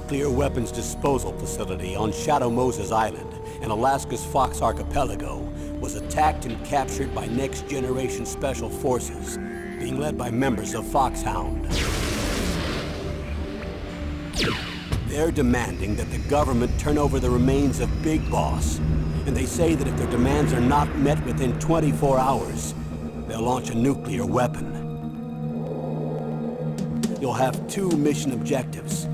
nuclear weapons disposal facility on Shadow Moses Island in Alaska's Fox Archipelago was attacked and captured by next-generation special forces, being led by members of Foxhound. They're demanding that the government turn over the remains of Big Boss, and they say that if their demands are not met within 24 hours, they'll launch a nuclear weapon. You'll have two mission objectives.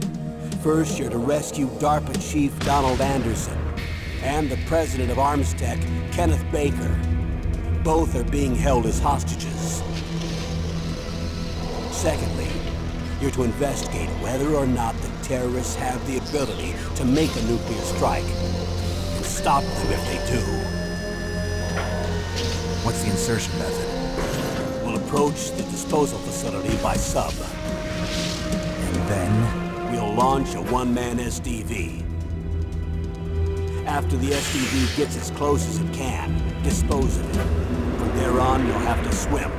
First, you're to rescue DARPA Chief Donald Anderson and the president of Armstech, Kenneth Baker. Both are being held as hostages. Secondly, you're to investigate whether or not the terrorists have the ability to make a nuclear strike and stop them if they do. What's the insertion method? We'll approach the disposal facility by sub. And then? We'll launch a one-man SDV. After the SDV gets as close as it can, dispose of it. From there on, you'll have to swim.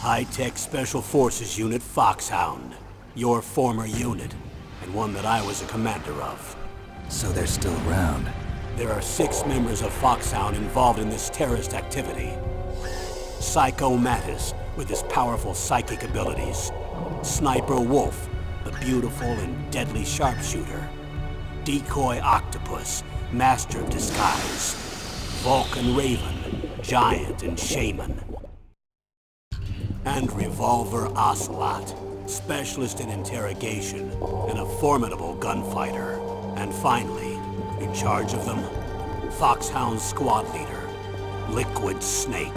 High-Tech Special Forces Unit Foxhound. Your former unit, and one that I was a commander of. So they're still around. There are 6 members of Foxhound involved in this terrorist activity. Psycho Mattis, with his powerful psychic abilities. Sniper Wolf, the beautiful and deadly sharpshooter. Decoy Octopus, master of disguise. Vulcan Raven, giant and shaman. And Revolver Ocelot, specialist in interrogation and a formidable gunfighter. And finally, in charge of them, Foxhound squad leader, Liquid Snake.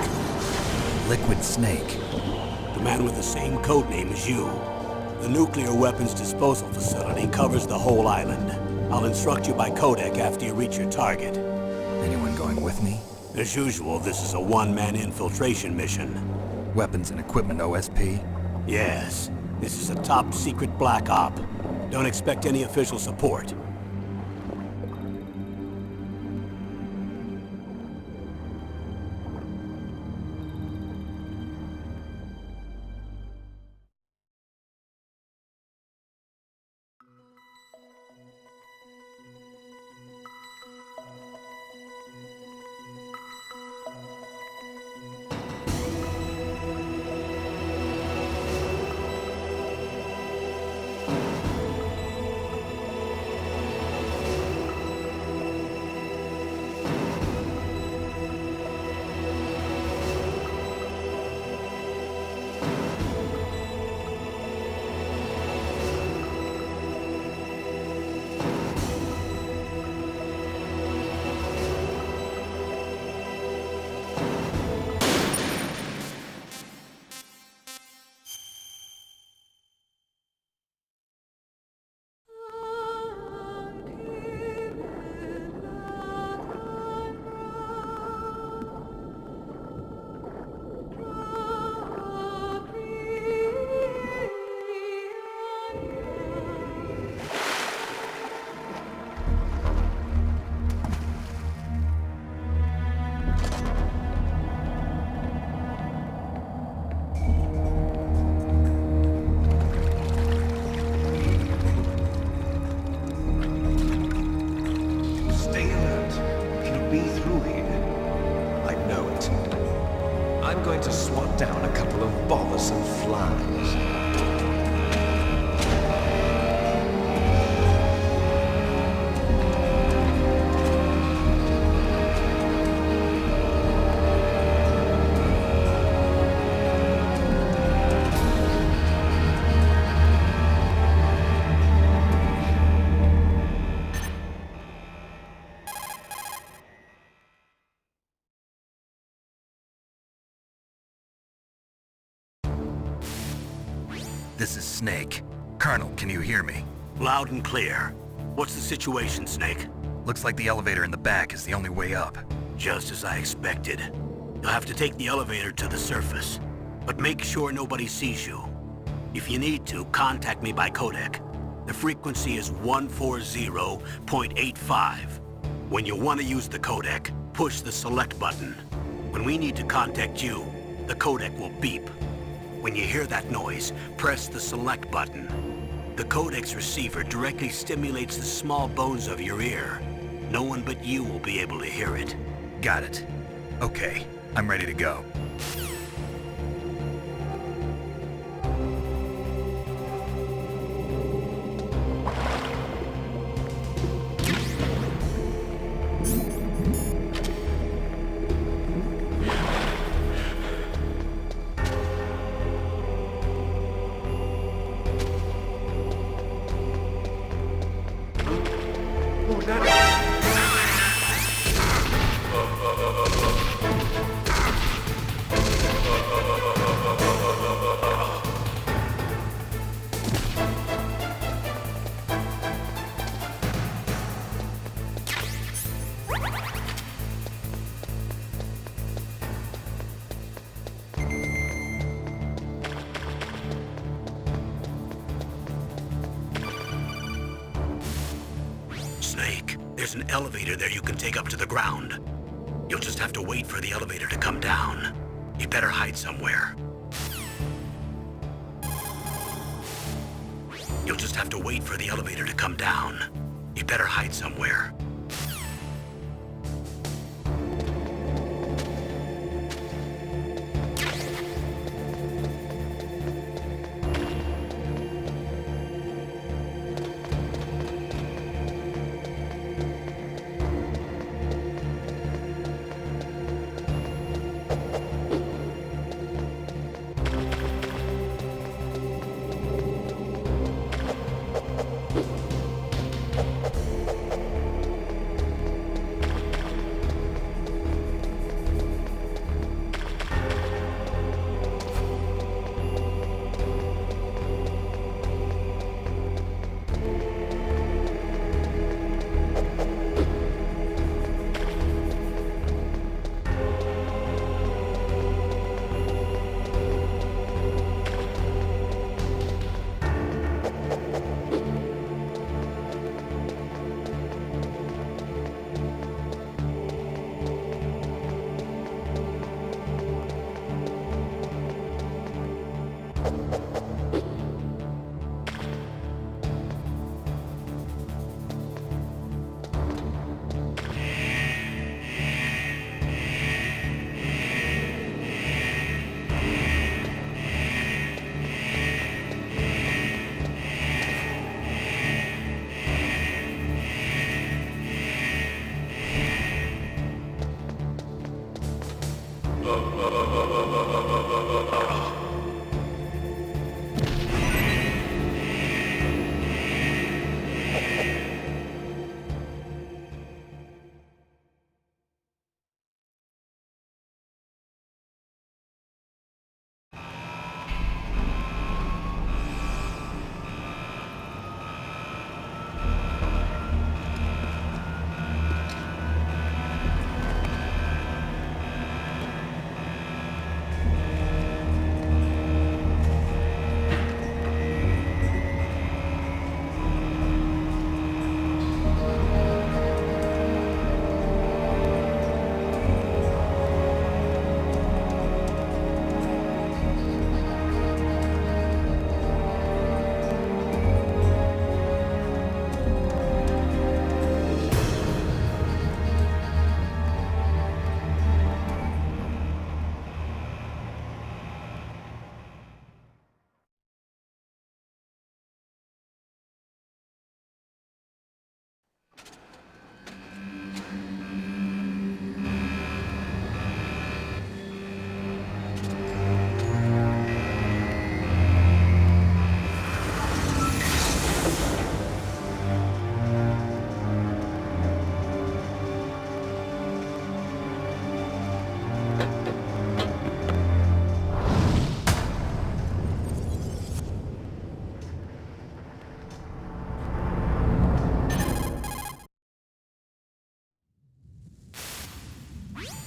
Liquid Snake? The man with the same codename as you. The nuclear weapons disposal facility covers the whole island. I'll instruct you by codec after you reach your target. Anyone going with me? As usual, this is a one-man infiltration mission. Weapons and equipment OSP? Yes. This is a top-secret black op. Don't expect any official support. I'm going to swat down a couple of bothersome flies. This is Snake. Colonel, can you hear me? Loud and clear. What's the situation, Snake? Looks like the elevator in the back is the only way up. Just as I expected. You'll have to take the elevator to the surface. But make sure nobody sees you. If you need to, contact me by codec. The frequency is 140.85. When you want to use the codec, Push the select button. When we need to contact you, the codec will beep. When you hear that noise, press the select button. The codec's receiver directly stimulates the small bones of your ear. No one but you will be able to hear it. Got it. Okay, I'm ready to go. Snake, there's an elevator there you can take up to the ground. You'll just have to wait for the elevator to come down. You better hide somewhere. You'll just have to wait for the elevator to come down. You better hide somewhere.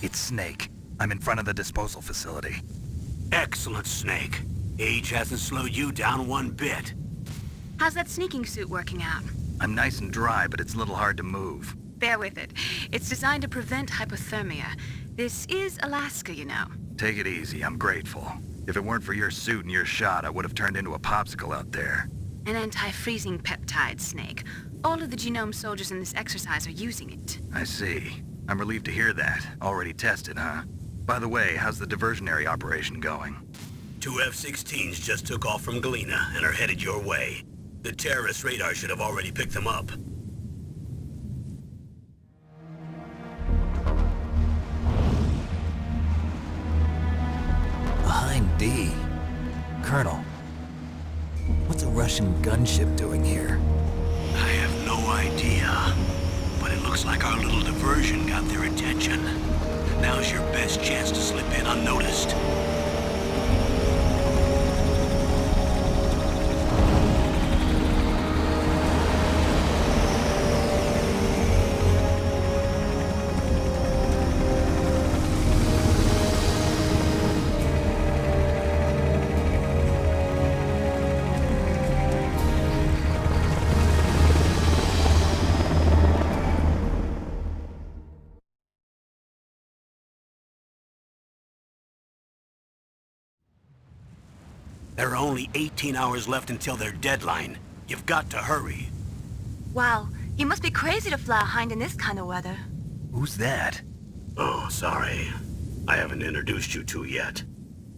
It's Snake. I'm in front of the disposal facility. Excellent, Snake. Age hasn't slowed you down one bit. How's that sneaking suit working out? I'm nice and dry, but it's a little hard to move. Bear with it. It's designed to prevent hypothermia. This is Alaska, you know. Take it easy, I'm grateful. If it weren't for your suit and your shot, I would have turned into a popsicle out there. An anti-freezing peptide, Snake. All of the genome soldiers in this exercise are using it. I see. I'm relieved to hear that. Already tested, huh? By the way, how's the diversionary operation going? 2 F-16s just took off from Galena and are headed your way. The terrorist radar should have already picked them up. Behind D. Colonel, what's a Russian gunship doing here? I have no idea, but it looks like our little diversion got their attention. Now's your best chance to slip in unnoticed. There are only 18 hours left until their deadline. You've got to hurry. Wow, you must be crazy to fly a Hind in this kind of weather. Who's that? Oh, sorry. I haven't introduced you to yet.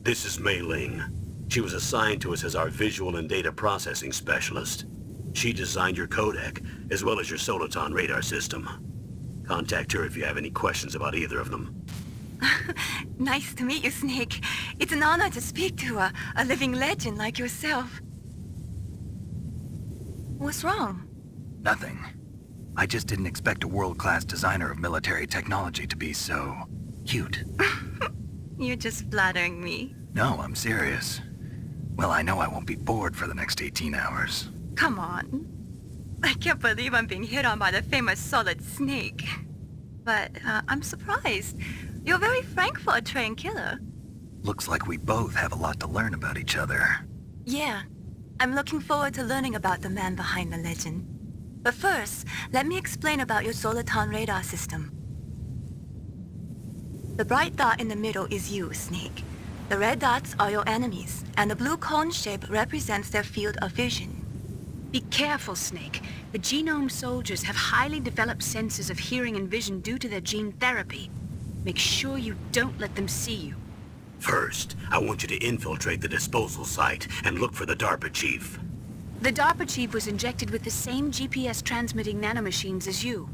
This is Mei Ling. She was assigned to us as our visual and data processing specialist. She designed your codec, as well as your Soliton radar system. Contact her if you have any questions about either of them. Nice to meet you, Snake. It's an honor to speak to a living legend like yourself. What's wrong? Nothing. I just didn't expect a world-class designer of military technology to be so cute. You're just flattering me. No, I'm serious. Well, I know I won't be bored for the next 18 hours. Come on. I can't believe I'm being hit on by the famous Solid Snake. But I'm surprised. You're very frank for a trained killer. Looks like we both have a lot to learn about each other. Yeah. I'm looking forward to learning about the man behind the legend. But first, let me explain about your Soliton radar system. The bright dot in the middle is you, Snake. The red dots are your enemies, and the blue cone shape represents their field of vision. Be careful, Snake. The genome soldiers have highly developed senses of hearing and vision due to their gene therapy. Make sure you don't let them see you. First, I want you to infiltrate the disposal site and look for the DARPA chief. The DARPA chief was injected with the same GPS-transmitting nanomachines as you.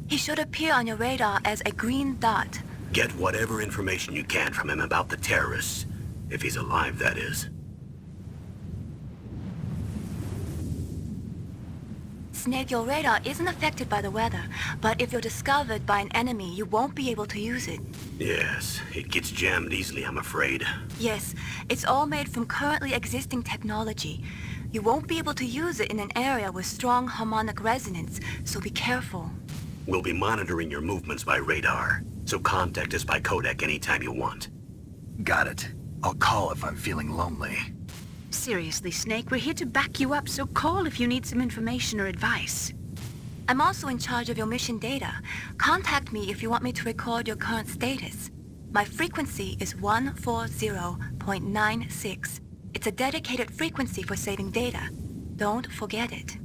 He should appear on your radar as a green dot. Get whatever information you can from him about the terrorists. If he's alive, that is. Snake, your radar isn't affected by the weather, but if you're discovered by an enemy, you won't be able to use it. Yes, it gets jammed easily, I'm afraid. Yes, it's all made from currently existing technology. You won't be able to use it in an area with strong harmonic resonance, so be careful. We'll be monitoring your movements by radar, so contact us by codec anytime you want. Got it. I'll call if I'm feeling lonely. Seriously, Snake, we're here to back you up, so call if you need some information or advice. I'm also in charge of your mission data. Contact me if you want me to record your current status. My frequency is 140.96. It's a dedicated frequency for saving data. Don't forget it.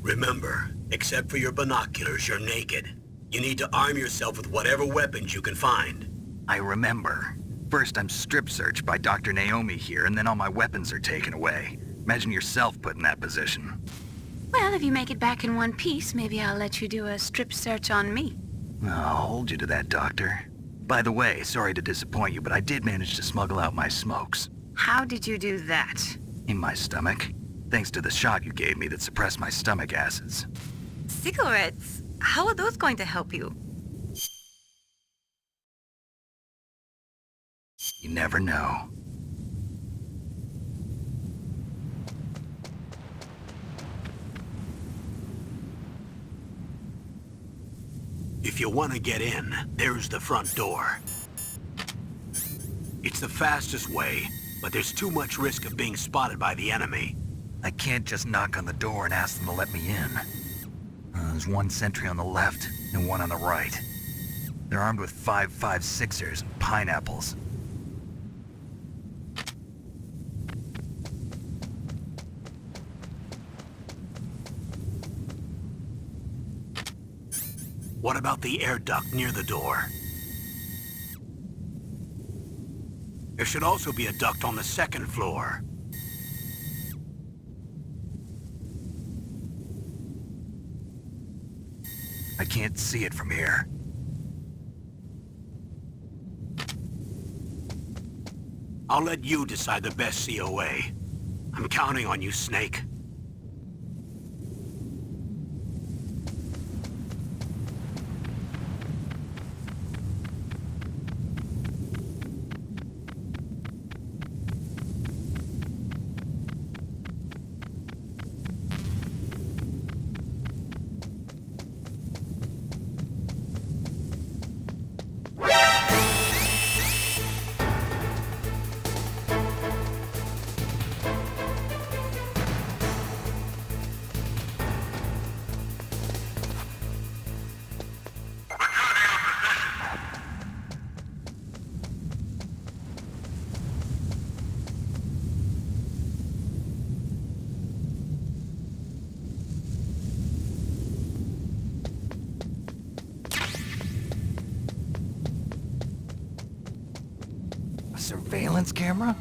Remember, except for your binoculars, you're naked. You need to arm yourself with whatever weapons you can find. I remember. First, I'm strip searched by Dr. Naomi here, and then all my weapons are taken away. Imagine yourself put in that position. Well, if you make it back in one piece, maybe I'll let you do a strip search on me. I'll hold you to that, Doctor. By the way, sorry to disappoint you, but I did manage to smuggle out my smokes. How did you do that? In my stomach. Thanks to the shot you gave me that suppressed my stomach acids. Cigarettes? How are those going to help you? You never know. If you want to get in, there's the front door. It's the fastest way, but there's too much risk of being spotted by the enemy. I can't just knock on the door and ask them to let me in. There's one sentry on the left and one on the right. They're armed with 5.56ers and pineapples. What about the air duct near the door? There should also be a duct on the second floor. I can't see it from here. I'll let you decide the best COA. I'm counting on you, Snake. A surveillance camera?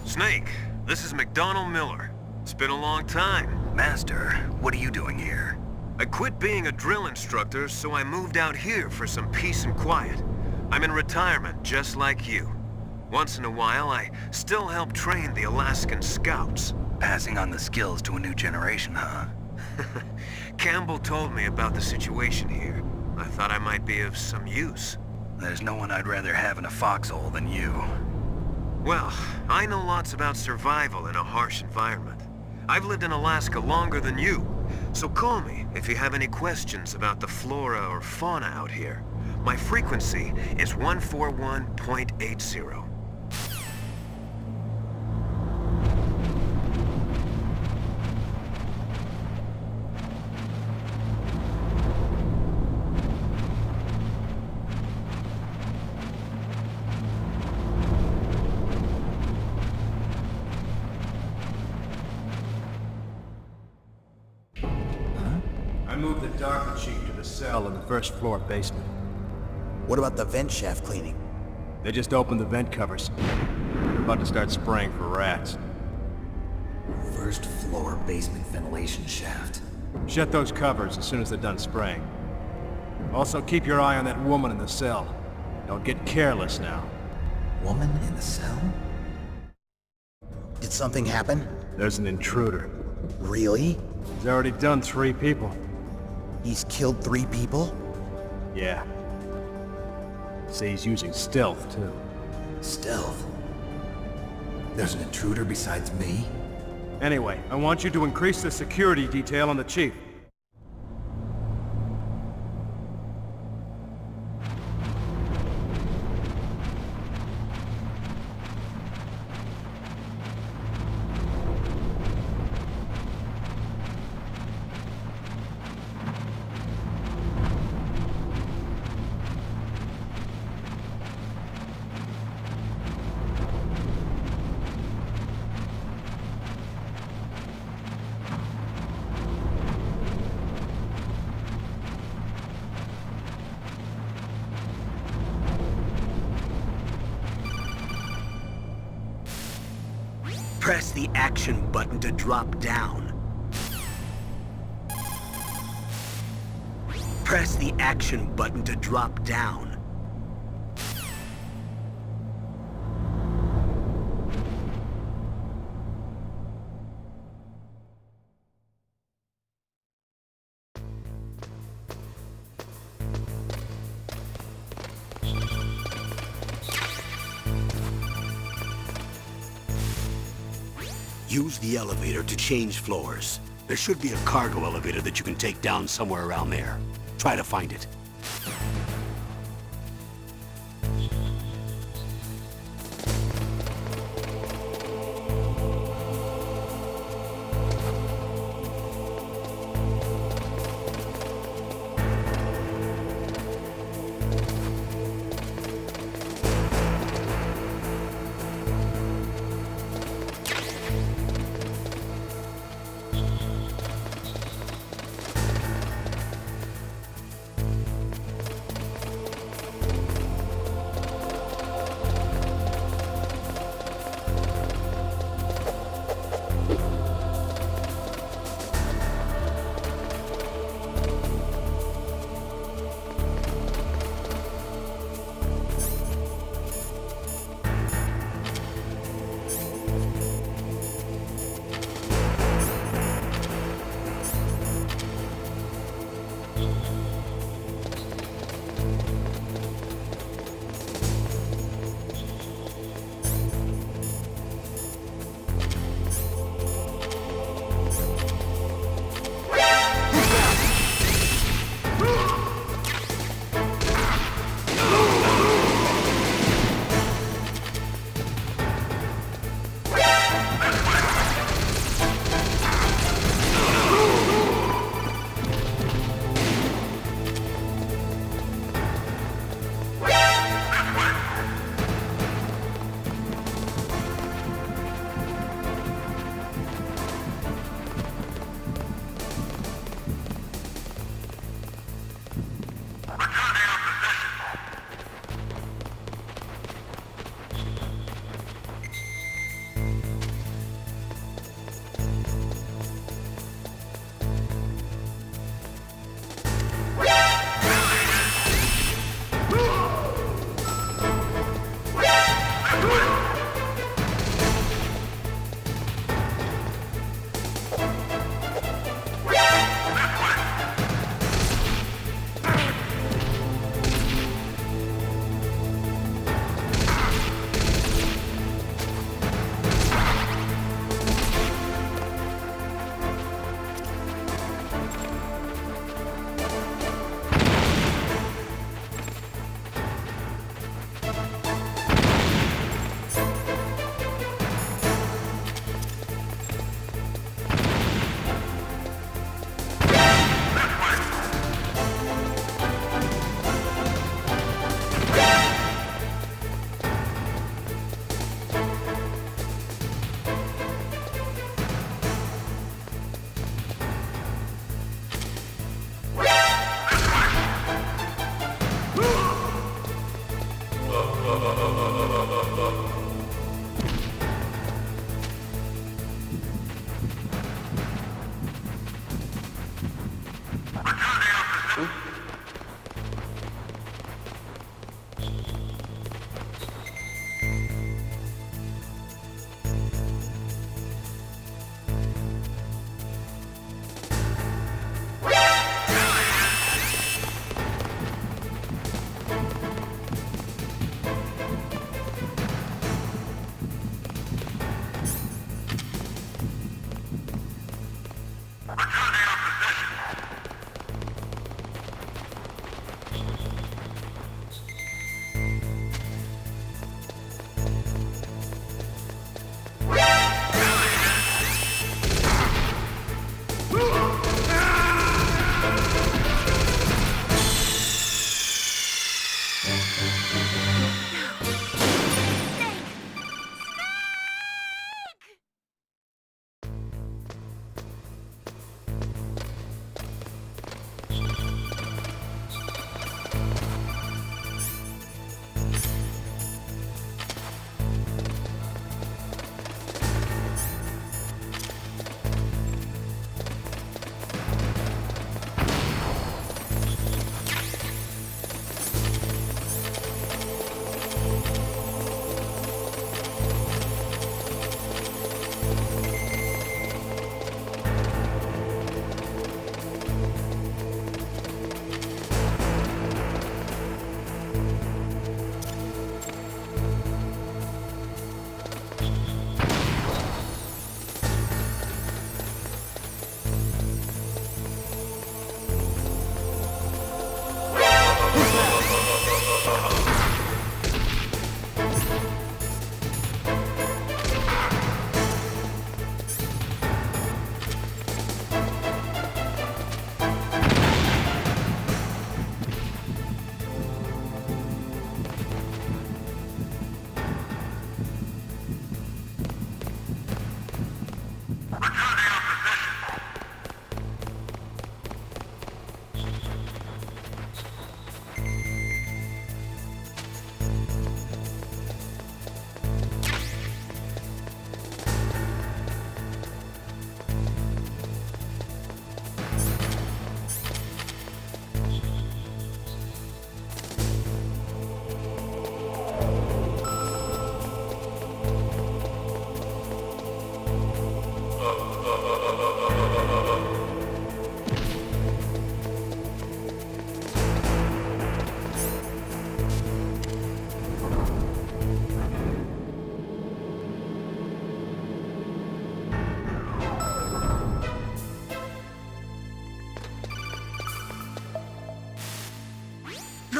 Snake, this is McDonald Miller. It's been a long time. Master, what are you doing here? I quit being a drill instructor, so I moved out here for some peace and quiet. I'm in retirement, just like you. Once in a while, I still help train the Alaskan Scouts. Passing on the skills to a new generation, huh? Campbell told me about the situation here. I thought I might be of some use. There's no one I'd rather have in a foxhole than you. Well, I know lots about survival in a harsh environment. I've lived in Alaska longer than you, so call me if you have any questions about the flora or fauna out here. My frequency is 141.80. I moved the Darker Chief to the cell in the first floor basement. What about the vent shaft cleaning? They just opened the vent covers. They're about to start spraying for rats. First floor basement ventilation shaft. Shut those covers as soon as they're done spraying. Also, keep your eye on that woman in the cell. Don't get careless now. Woman in the cell? Did something happen? There's an intruder. Really? He's already done 3 people. He's killed 3 people? Yeah. See, he's using stealth, too. Stealth? There's an intruder besides me? Anyway, I want you to increase the security detail on the Chief. Press the action button to drop down. Press the action button to drop down. Use the elevator to change floors. There should be a cargo elevator that you can take down somewhere around there. Try to find it.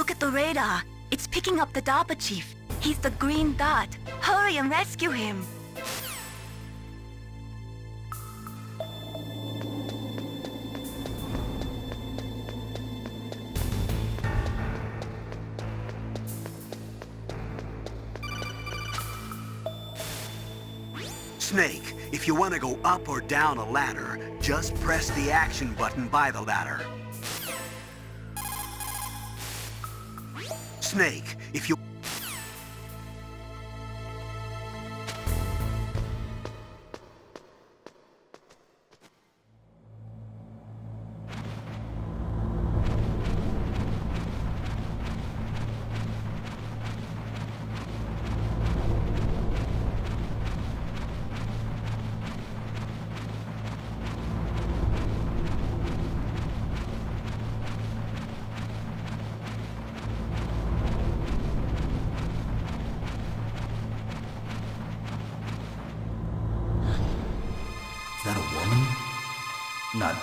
Look at the radar. It's picking up the DARPA chief. He's the green dot. Hurry and rescue him. Snake, if you want to go up or down a ladder, just press the action button by the ladder. Snake, if you... Is that a woman? Not...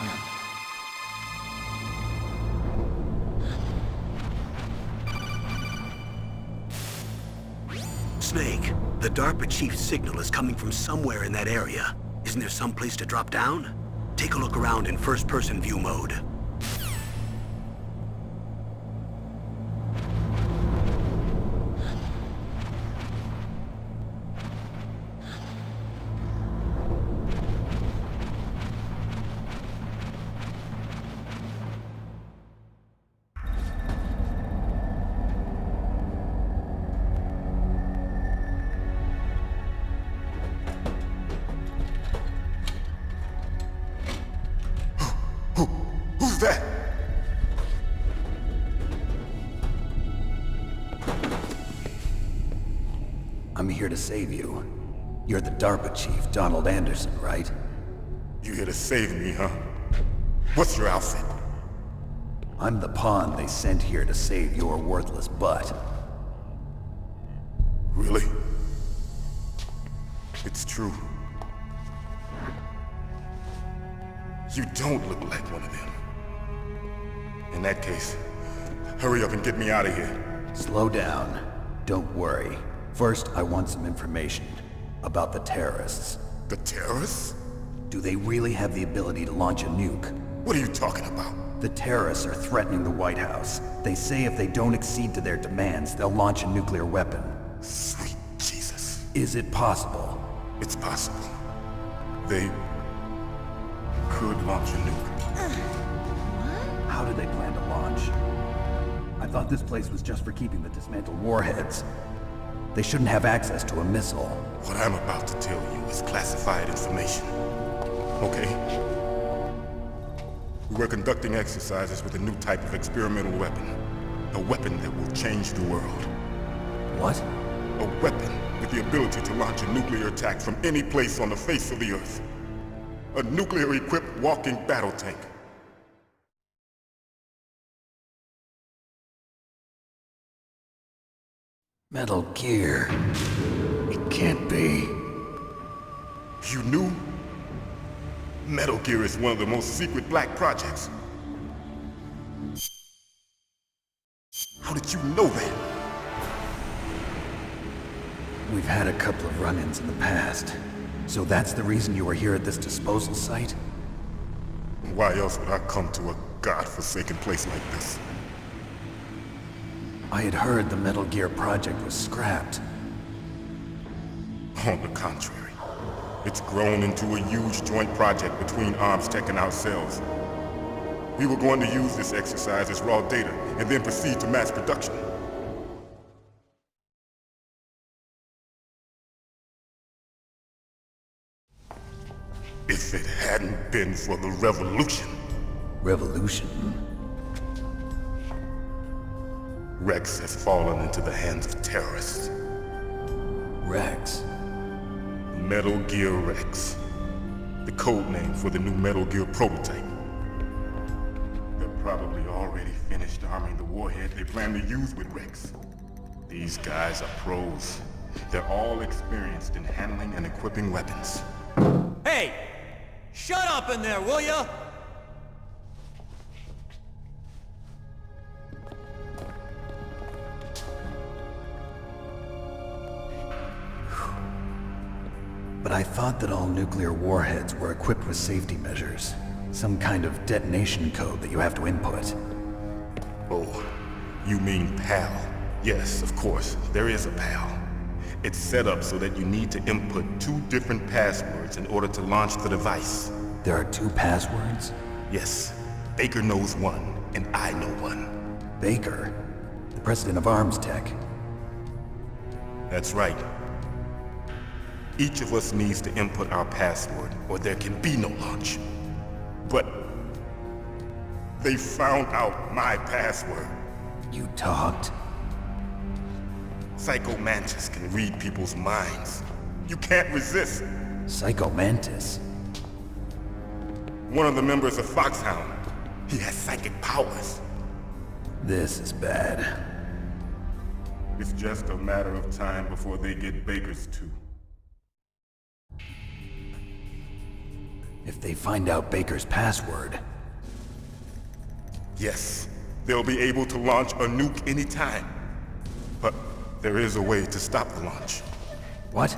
Snake, the DARPA chief's signal is coming from somewhere in that area. Isn't there some place to drop down? Take a look around in first-person view mode. Who's that? I'm here to save you. You're the DARPA chief, Donald Anderson, right? You here to save me, huh? What's your outfit? I'm the pawn they sent here to save your worthless butt. Really? It's true. You don't look like one of them. In that case, hurry up and get me out of here. Slow down. Don't worry. First, I want some information about the terrorists. The terrorists? Do they really have the ability to launch a nuke? What are you talking about? The terrorists are threatening the White House. They say if they don't accede to their demands, they'll launch a nuclear weapon. Sweet Jesus. Is it possible? It's possible. They could launch a nuke. How do they plan to launch? I thought this place was just for keeping the dismantled warheads. They shouldn't have access to a missile. What I'm about to tell you is classified information. Okay? We're conducting exercises with a new type of experimental weapon. A weapon that will change the world. What? A weapon with the ability to launch a nuclear attack from any place on the face of the Earth. A nuclear-equipped walking battle tank. Metal Gear. It can't be. You knew? Metal Gear is one of the most secret black projects. How did you know that? We've had a couple of run-ins in the past. So that's the reason you were here at this disposal site? Why else would I come to a godforsaken place like this? I had heard the Metal Gear project was scrapped. On the contrary. It's grown into a huge joint project between ArmsTech and ourselves. We were going to use this exercise as raw data, and then proceed to mass production. If it hadn't been for the revolution... Revolution? Rex has fallen into the hands of terrorists. Rex? Metal Gear Rex. The code name for the new Metal Gear prototype. They're probably already finished arming the warhead they plan to use with Rex. These guys are pros. They're all experienced in handling and equipping weapons. Hey! Shut up in there, will ya? but I thought that all nuclear warheads were equipped with safety measures. Some kind of detonation code that you have to input. Oh, you mean PAL? Yes, of course, there is a PAL. It's set up so that you need to input 2 different passwords in order to launch the device. There are 2 passwords? Yes, Baker knows one, and I know one. Baker? The president of Arms Tech? That's right. Each of us needs to input our password, or there can be no launch. But they found out my password. You talked? Psycho Mantis can read people's minds. You can't resist. Psycho Mantis? One of the members of Foxhound. He has psychic powers. This is bad. It's just a matter of time before they get Baker's too. If they find out Baker's password... Yes, they'll be able to launch a nuke anytime. But there is a way to stop the launch. What?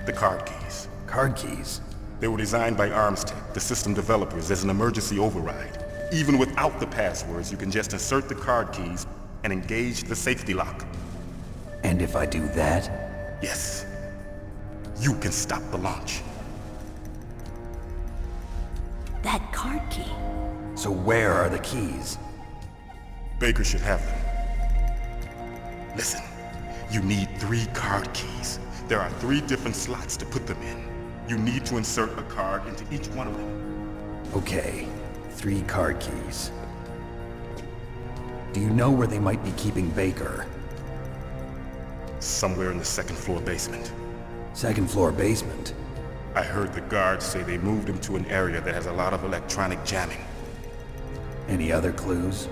The card keys. Card keys? They were designed by Armstech, the system developers, as an emergency override. Even without the passwords, you can just insert the card keys and engage the safety lock. And if I do that? Yes. You can stop the launch. That card key. So where are the keys? Baker should have them. Listen, you need 3 card keys. There are 3 different slots to put them in. You need to insert a card into each one of them. Okay, 3 card keys. Do you know where they might be keeping Baker? Somewhere in the 2nd floor basement. 2nd floor basement? I heard the guards say they moved him to an area that has a lot of electronic jamming. Any other clues?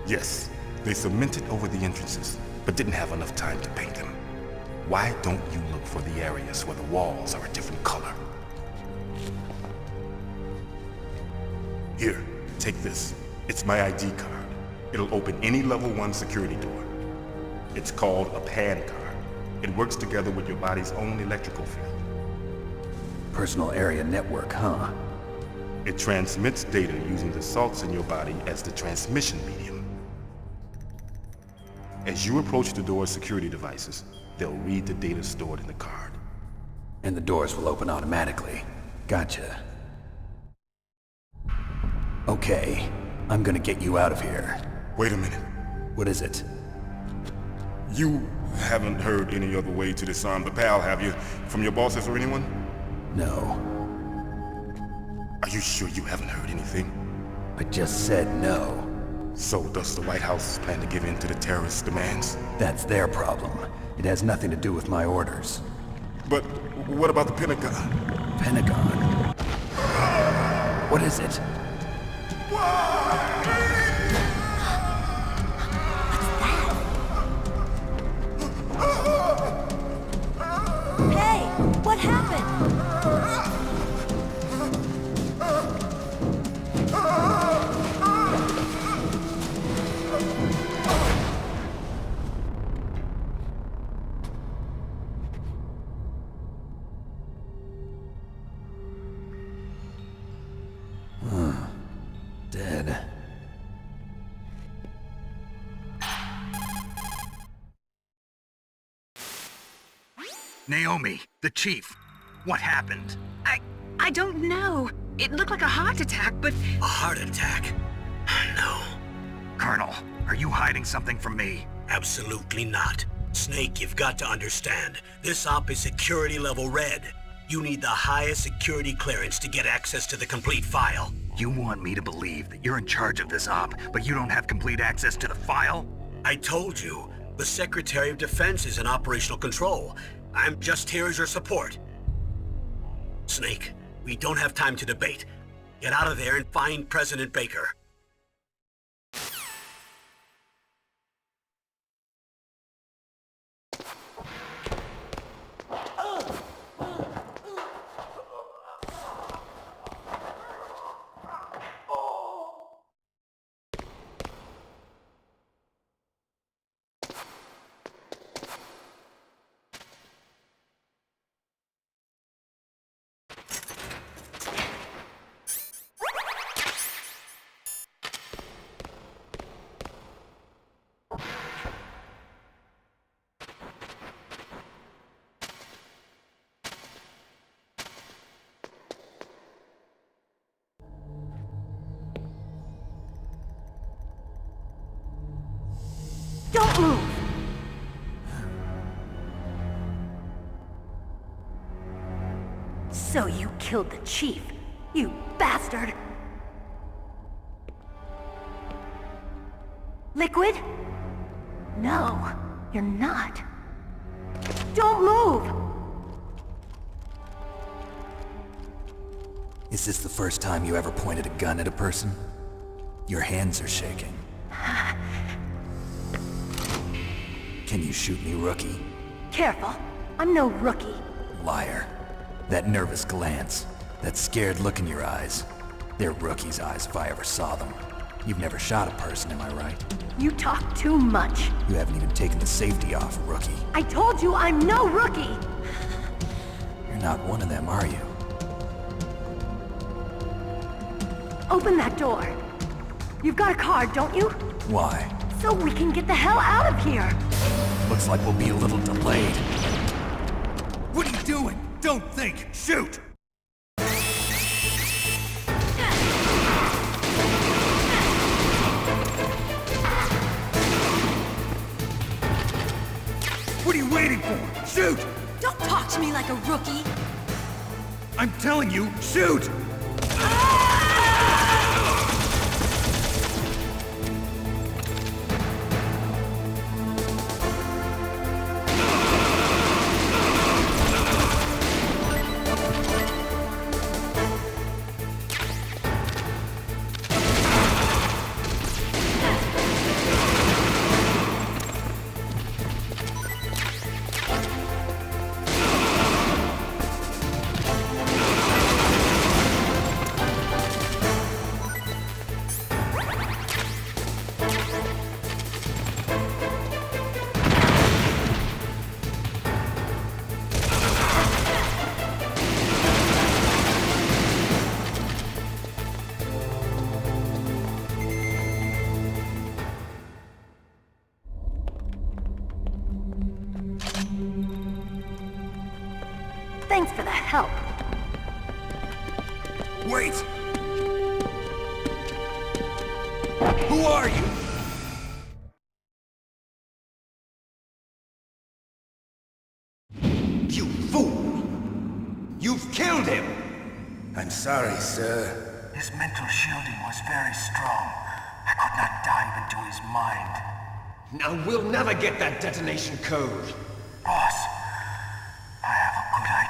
Yes, they cemented over the entrances, but didn't have enough time to paint them. Why don't you look for the areas where the walls are a different color? Here, take this. It's my ID card. It'll open any level 1 security door. It's called a PAN card. It works together with your body's own electrical field. Personal area network, huh? It transmits data using the salts in your body as the transmission medium. As you approach the door's security devices, they'll read the data stored in the card. And the doors will open automatically. Gotcha. Okay, I'm gonna get you out of here. Wait a minute. What is it? You haven't heard any other way to disarm the PAL, have you? From your bosses or anyone? No. Are you sure you haven't heard anything? I just said no. So does the White House plan to give in to the terrorists' demands? That's their problem. It has nothing to do with my orders. But what about the Pentagon? Pentagon? What is it? Hey, what happened? Dead. Naomi, the chief. What happened? I don't know. It looked like a heart attack, but... A heart attack? No. Colonel, are you hiding something from me? Absolutely not. Snake, you've got to understand. This op is security level red. You need the highest security clearance to get access to the complete file. You want me to believe that you're in charge of this op, but you don't have complete access to the file? I told you, the Secretary of Defense is in operational control. I'm just here as your support. Snake, we don't have time to debate. Get out of there and find President Baker. Don't move! So you killed the chief, you bastard! Liquid? No, you're not. Don't move! Is this the first time you ever pointed a gun at a person? Your hands are shaking. Can you shoot me, rookie? Careful, I'm no rookie. Liar. That nervous glance, that scared look in your eyes. They're rookie's eyes if I ever saw them. You've never shot a person, am I right? You talk too much. You haven't even taken the safety off, rookie. I told you I'm no rookie! You're not one of them, are you? Open that door. You've got a card, don't you? Why? So we can get the hell out of here! Looks like we'll be a little delayed. What are you doing? Don't think! Shoot! What are you waiting for? Shoot! Don't talk to me like a rookie! I'm telling you, shoot! Thanks for the help. Wait! Who are you? You fool! You've killed him! I'm sorry, sir. His mental shielding was very strong. I could not dive into his mind. Now we'll never get that detonation code. Boss, I have a good idea.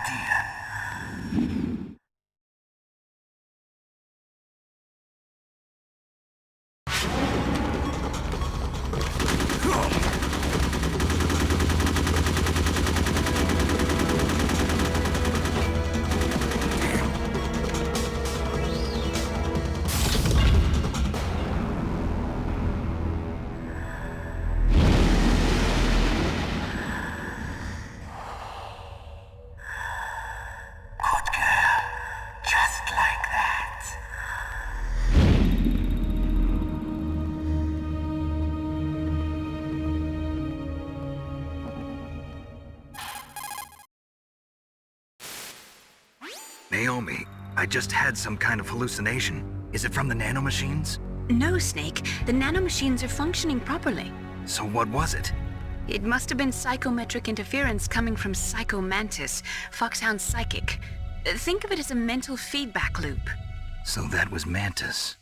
Naomi, I just had some kind of hallucination. Is it from the nanomachines? No, Snake. The nanomachines are functioning properly. So what was it? It must have been psychometric interference coming from Psycho Mantis, Foxhound's psychic. Think of it as a mental feedback loop. So that was Mantis.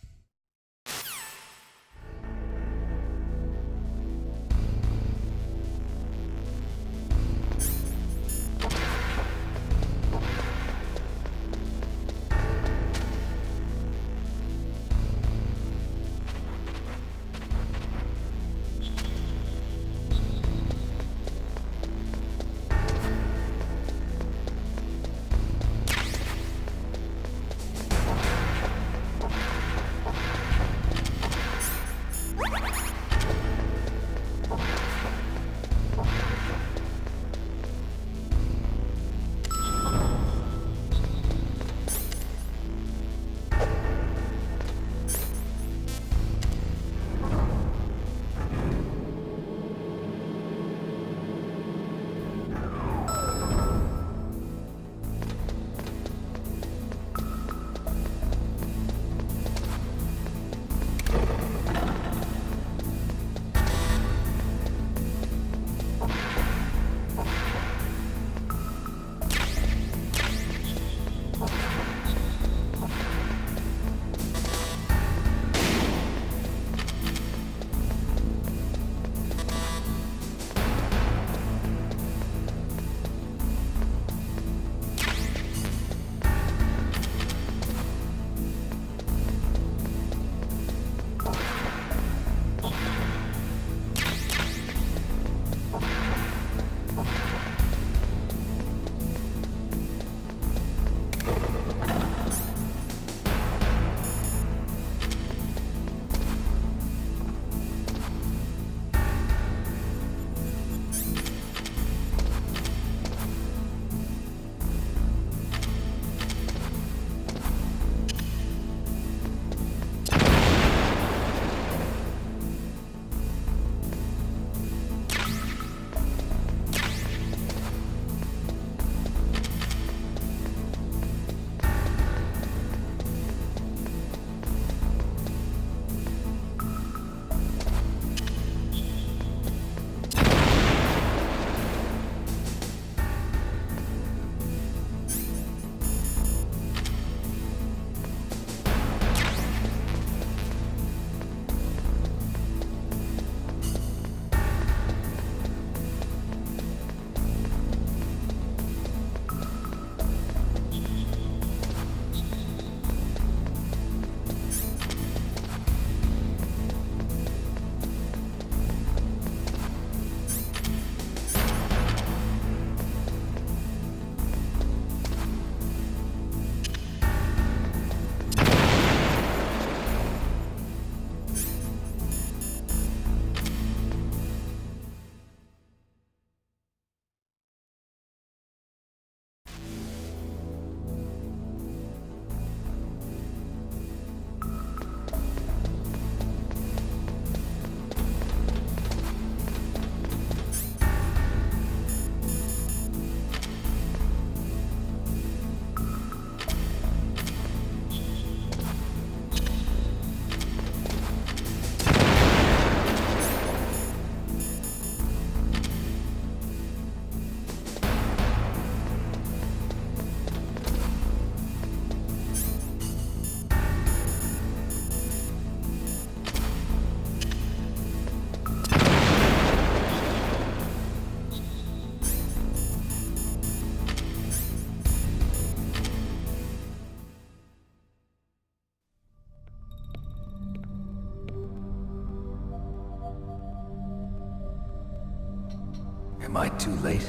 Am I too late?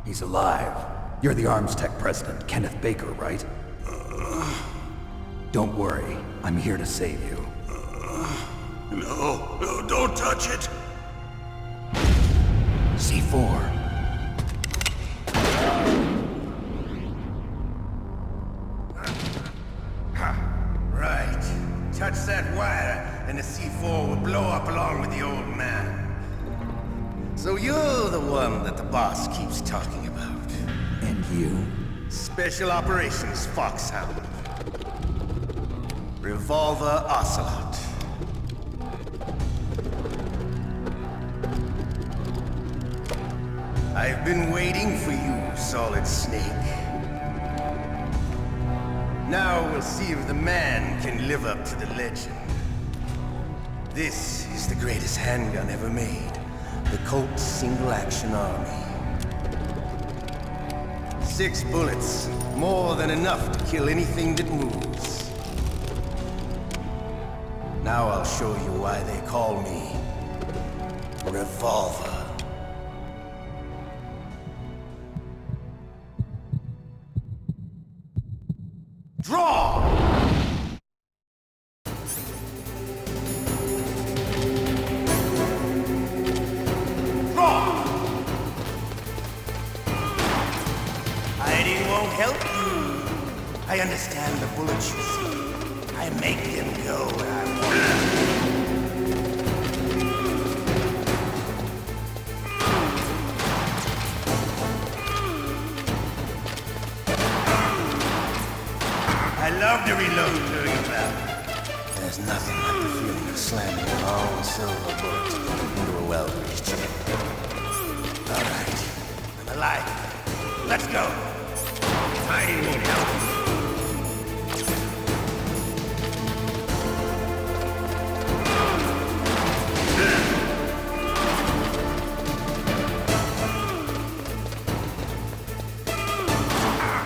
He's alive. You're the Arms Tech president, Kenneth Baker, right? Don't worry. I'm here to save you. No, don't touch it! C4. Right. Touch that wire, and the C4 will blow up along with the old man. So you're the one that the boss keeps talking about. And you? Special Operations Foxhound. Revolver Ocelot. I've been waiting for you, Solid Snake. Now we'll see if the man can live up to the legend. This is the greatest handgun ever made. The Colt Single Action Army. 6 bullets, more than enough to kill anything that moves. Now I'll show you why they call me Revolver. Draw! Hiding won't help you. I understand the bullets you see. I make them go where I want them. I love to reload during a battle. There's nothing like the feeling of slamming a long silver bullet into a well-greased chamber. All right, I'm alive. Let's go. Hiding won't help.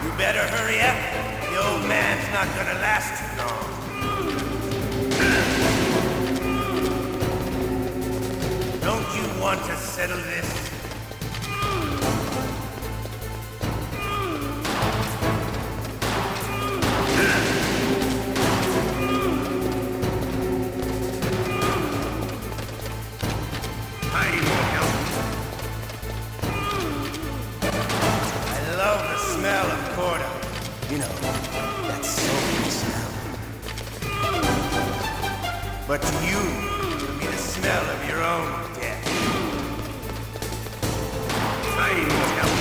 You better hurry up. The old man's not gonna last too long. Don't you want to settle this? Hiding won't help. I love the smell of Corda. You know, that soapy smell. But to you, it'll be the smell of your own death. Hiding won't help.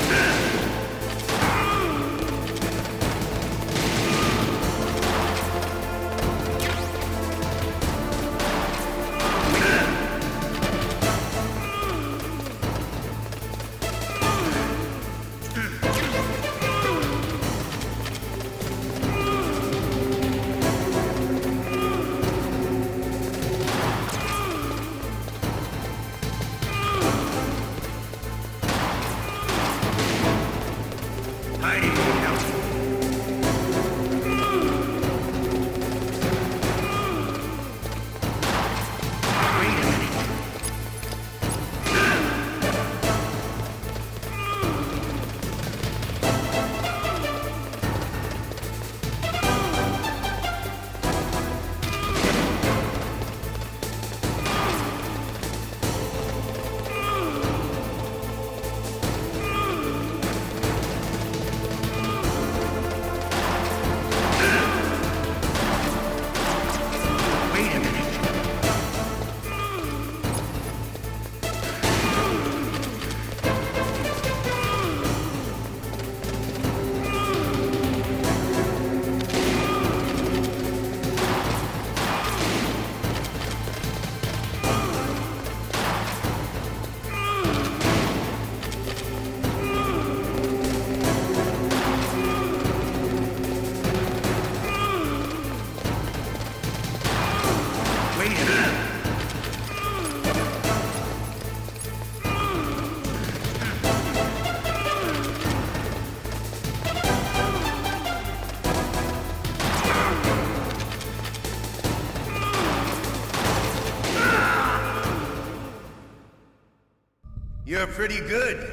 You're pretty good.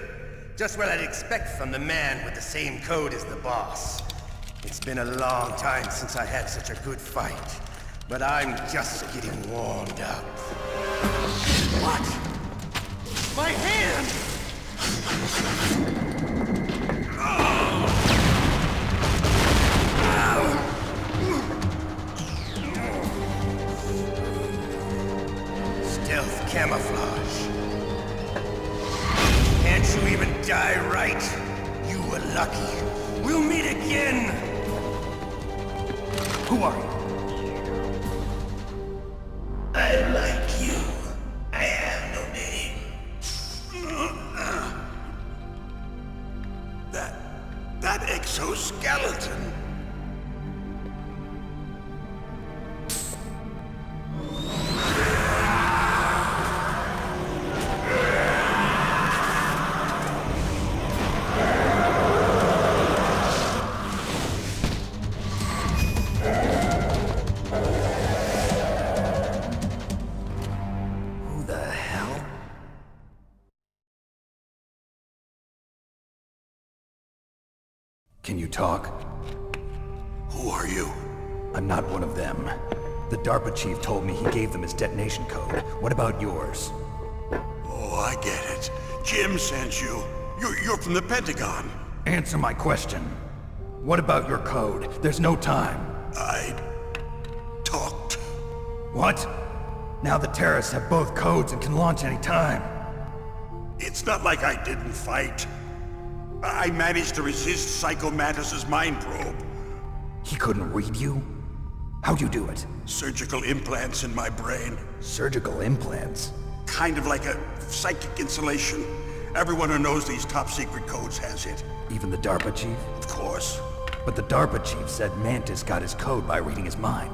Just what I'd expect from the man with the same code as the boss. It's been a long time since I had such a good fight, but I'm just getting warmed up. What? My hand! Stealth camouflage. Can't you even die right? You were lucky. We'll meet again! Who are you? I like you. I have no name. That exoskeleton. Who the hell? Can you talk? Who are you? I'm not one of them. The DARPA chief told me he gave them his detonation code. What about yours? Oh, I get it. Jim sent you. You're from the Pentagon. Answer my question. What about your code? There's no time. I talked. What? Now the terrorists have both codes and can launch any time. It's not like I didn't fight. I managed to resist Psycho Mantis's mind probe. He couldn't read you? How'd you do it? Surgical implants in my brain. Surgical implants? Kind of like a psychic insulation. Everyone who knows these top secret codes has it. Even the DARPA chief? Of course. But the DARPA chief said Mantis got his code by reading his mind.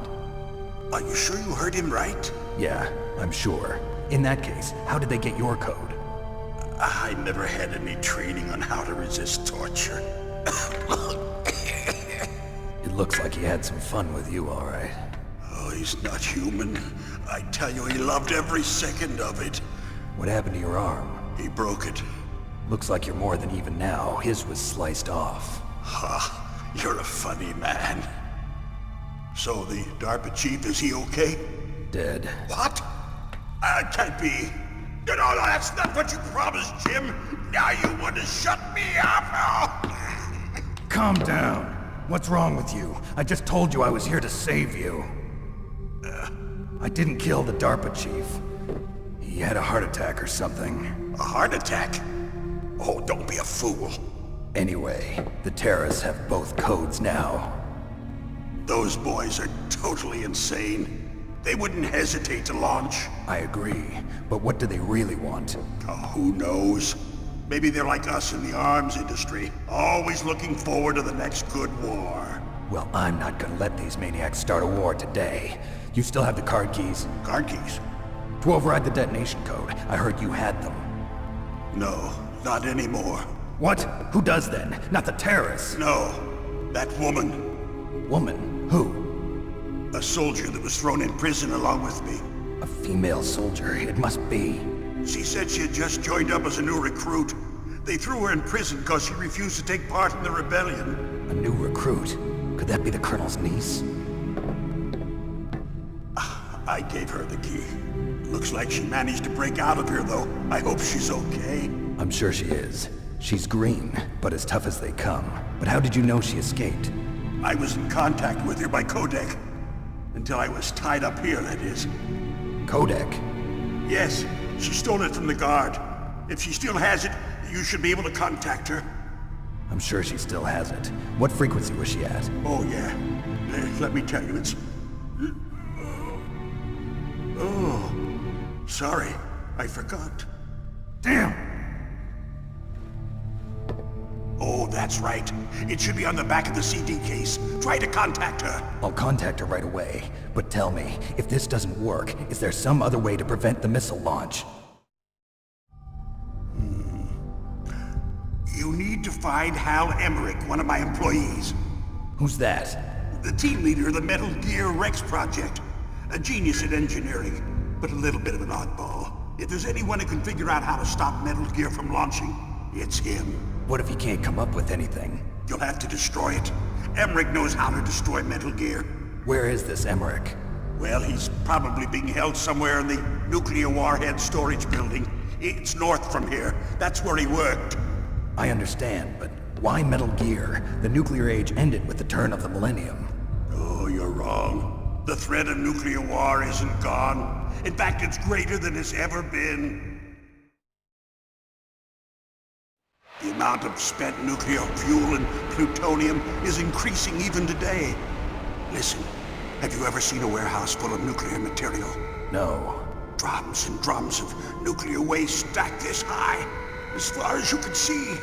Are you sure you heard him right? Yeah, I'm sure. In that case, how did they get your code? I never had any training on how to resist torture. It looks like he had some fun with you, all right. Oh, he's not human. I tell you, he loved every second of it. What happened to your arm? He broke it. Looks like you're more than even now. His was sliced off. Ha, you're a funny man. So the DARPA chief, is he okay? Dead. What? Can't be. No, that's not what you promised, Jim. Now you want to shut me up? Calm down. What's wrong with you? I just told you I was here to save you. I didn't kill the DARPA chief. He had a heart attack or something. A heart attack? Oh, don't be a fool. Anyway, the terrorists have both codes now. Those boys are totally insane. They wouldn't hesitate to launch. I agree, but what do they really want? Oh, who knows? Maybe they're like us in the arms industry, always looking forward to the next good war. Well, I'm not gonna let these maniacs start a war today. You still have the card keys? Card keys? To override the detonation code. I heard you had them. No, not anymore. What? Who does then? Not the terrorists? No, that woman. Woman? Who? A soldier that was thrown in prison along with me. A female soldier, it must be. She said she had just joined up as a new recruit. They threw her in prison because she refused to take part in the rebellion. A new recruit? Could that be the Colonel's niece? I gave her the key. Looks like she managed to break out of here, though. I hope she's okay. I'm sure she is. She's green, but as tough as they come. But how did you know she escaped? I was in contact with her by codec. Until I was tied up here, that is. Codec? Yes, she stole it from the guard. If she still has it, you should be able to contact her. I'm sure she still has it. What frequency was she at? Oh, yeah. Let me tell you, it's... Oh, sorry. I forgot. Damn! Oh, that's right. It should be on the back of the CD case. Try to contact her. I'll contact her right away. But tell me, if this doesn't work, is there some other way to prevent the missile launch? You need to find Hal Emmerich, one of my employees. Who's that? The team leader of the Metal Gear Rex project. A genius at engineering, but a little bit of an oddball. If there's anyone who can figure out how to stop Metal Gear from launching, it's him. What if he can't come up with anything? You'll have to destroy it. Emmerich knows how to destroy Metal Gear. Where is this Emmerich? Well, he's probably being held somewhere in the nuclear warhead storage building. It's north from here. That's where he worked. I understand, but why Metal Gear? The nuclear age ended with the turn of the millennium. Oh, you're wrong. The threat of nuclear war isn't gone. In fact, it's greater than it's ever been. The amount of spent nuclear fuel and plutonium is increasing even today. Listen, have you ever seen a warehouse full of nuclear material? No. Drums and drums of nuclear waste stacked this high, as far as you can see,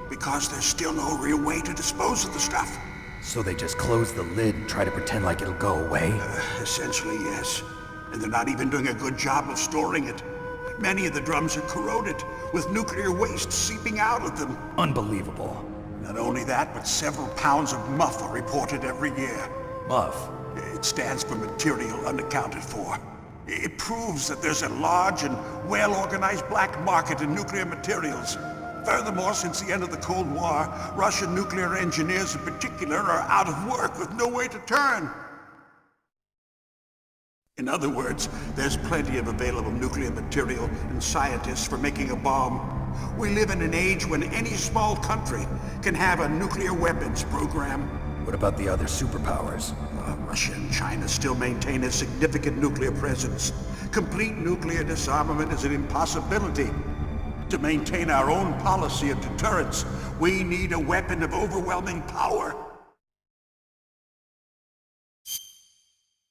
because there's still no real way to dispose of the stuff. So they just close the lid and try to pretend like it'll go away? Essentially, yes. And they're not even doing a good job of storing it. Many of the drums are corroded, with nuclear waste seeping out of them. Unbelievable. Not only that, but several pounds of MUF are reported every year. MUF? It stands for material unaccounted for. It proves that there's a large and well-organized black market in nuclear materials. Furthermore, since the end of the Cold War, Russian nuclear engineers in particular are out of work with no way to turn. In other words, there's plenty of available nuclear material and scientists for making a bomb. We live in an age when any small country can have a nuclear weapons program. What about the other superpowers? Russia and China still maintain a significant nuclear presence. Complete nuclear disarmament is an impossibility. To maintain our own policy of deterrence, we need a weapon of overwhelming power.